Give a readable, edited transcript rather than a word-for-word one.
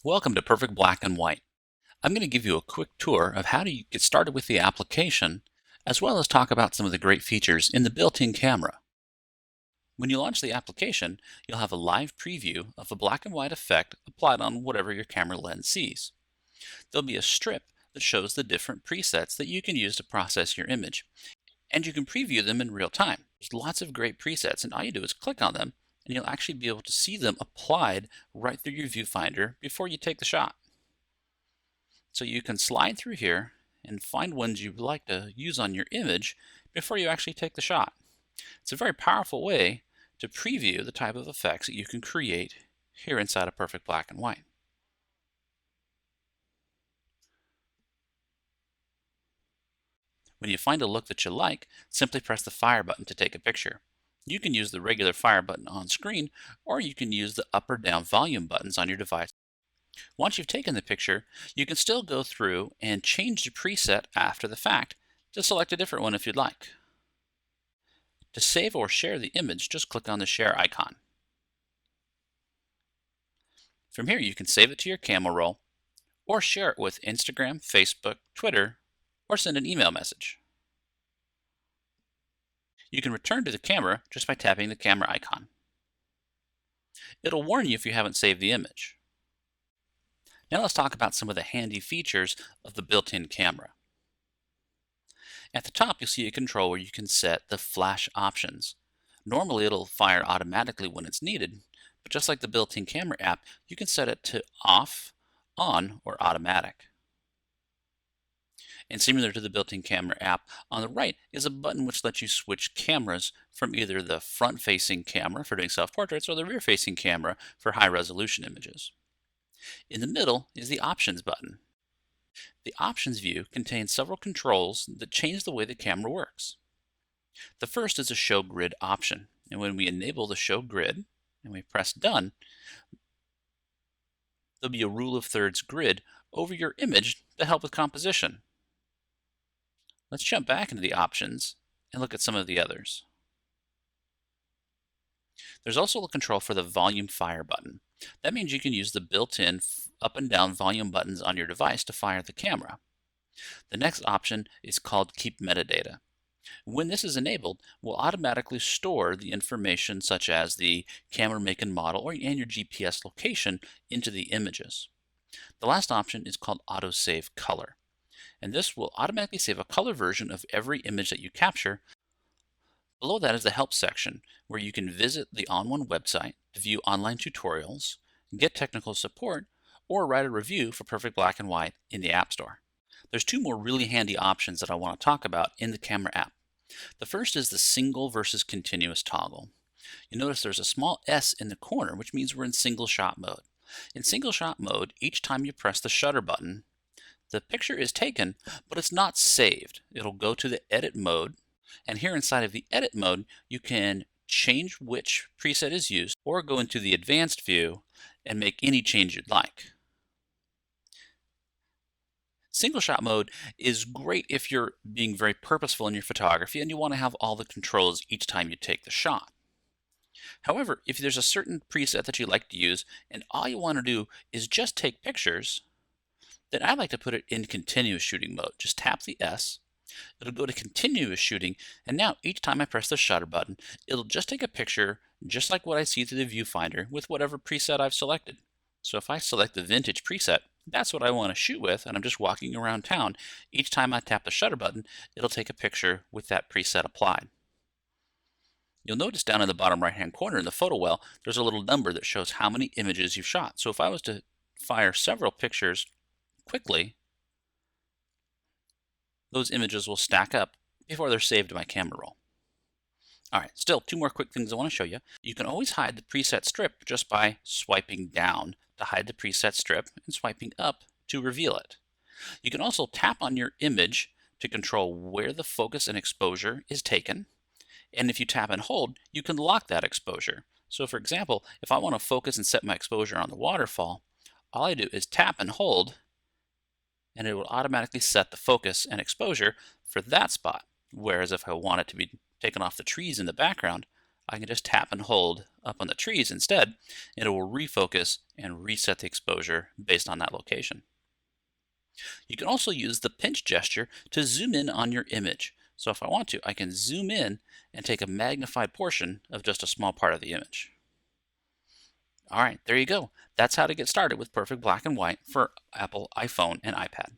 Welcome to Perfect Black and White. I'm going to give you a quick tour of how to get started with the application, as well as talk about some of the great features in the built-in camera. When you launch the application, you'll have a live preview of a black and white effect applied on whatever your camera lens sees. There'll be a strip that shows the different presets that you can use to process your image, and you can preview them in real time. There's lots of great presets, and all you do is click on them, and you'll actually be able to see them applied right through your viewfinder before you take the shot. So you can slide through here and find ones you'd like to use on your image before you actually take the shot. It's a very powerful way to preview the type of effects that you can create here inside of Perfect Black and White. When you find a look that you like, simply press the fire button to take a picture. You can use the regular fire button on screen, or you can use the up or down volume buttons on your device. Once you've taken the picture, you can still go through and change the preset after the fact to select a different one if you'd like. To save or share the image, just click on the share icon. From here, you can save it to your camera roll, or share it with Instagram, Facebook, Twitter, or send an email message. You can return to the camera just by tapping the camera icon. It'll warn you if you haven't saved the image. Now let's talk about some of the handy features of the built-in camera. At the top, you'll see a control where you can set the flash options. Normally, it'll fire automatically when it's needed, but just like the built-in camera app, you can set it to off, on, or automatic. And similar to the built-in camera app, on the right is a button which lets you switch cameras from either the front-facing camera for doing self-portraits or the rear-facing camera for high-resolution images. In the middle is the Options button. The Options view contains several controls that change the way the camera works. The first is a Show Grid option, and when we enable the Show Grid and we press Done, there'll be a rule of thirds grid over your image to help with composition. Let's jump back into the options and look at some of the others. There's also a control for the Volume Fire button. That means you can use the built-in up and down volume buttons on your device to fire the camera. The next option is called Keep Metadata. When this is enabled, we'll automatically store the information such as the camera make and model and your GPS location into the images. The last option is called Auto Save Color, and this will automatically save a color version of every image that you capture. Below that is the Help section, where you can visit the ON1 website to view online tutorials, get technical support, or write a review for Perfect Black and White in the App Store. There's two more really handy options that I want to talk about in the camera app. The first is the single versus continuous toggle. You notice there's a small S in the corner, which means we're in single shot mode. In single shot mode, each time you press the shutter button, the picture is taken, but it's not saved. It'll go to the edit mode, and here inside of the edit mode, you can change which preset is used or go into the advanced view and make any change you'd like. Single shot mode is great if you're being very purposeful in your photography and you want to have all the controls each time you take the shot. However, if there's a certain preset that you like to use and all you want to do is just take pictures, then I like to put it in continuous shooting mode. Just tap the S, it'll go to continuous shooting, and now each time I press the shutter button, it'll just take a picture just like what I see through the viewfinder with whatever preset I've selected. So if I select the vintage preset, that's what I want to shoot with, and I'm just walking around town. Each time I tap the shutter button, it'll take a picture with that preset applied. You'll notice down in the bottom right-hand corner in the photo well, there's a little number that shows how many images you've shot. So if I was to fire several pictures quickly, those images will stack up before they're saved to my camera roll. All right, still two more quick things I want to show you. You can always hide the preset strip just by swiping down to hide the preset strip and swiping up to reveal it. You can also tap on your image to control where the focus and exposure is taken. And if you tap and hold, you can lock that exposure. So for example, if I want to focus and set my exposure on the waterfall, all I do is tap and hold, and it will automatically set the focus and exposure for that spot. Whereas if I want it to be taken off the trees in the background, I can just tap and hold up on the trees instead, and it will refocus and reset the exposure based on that location. You can also use the pinch gesture to zoom in on your image. So if I want to, I can zoom in and take a magnified portion of just a small part of the image. All right, there you go. That's how to get started with Perfect Black and White for Apple iPhone and iPad.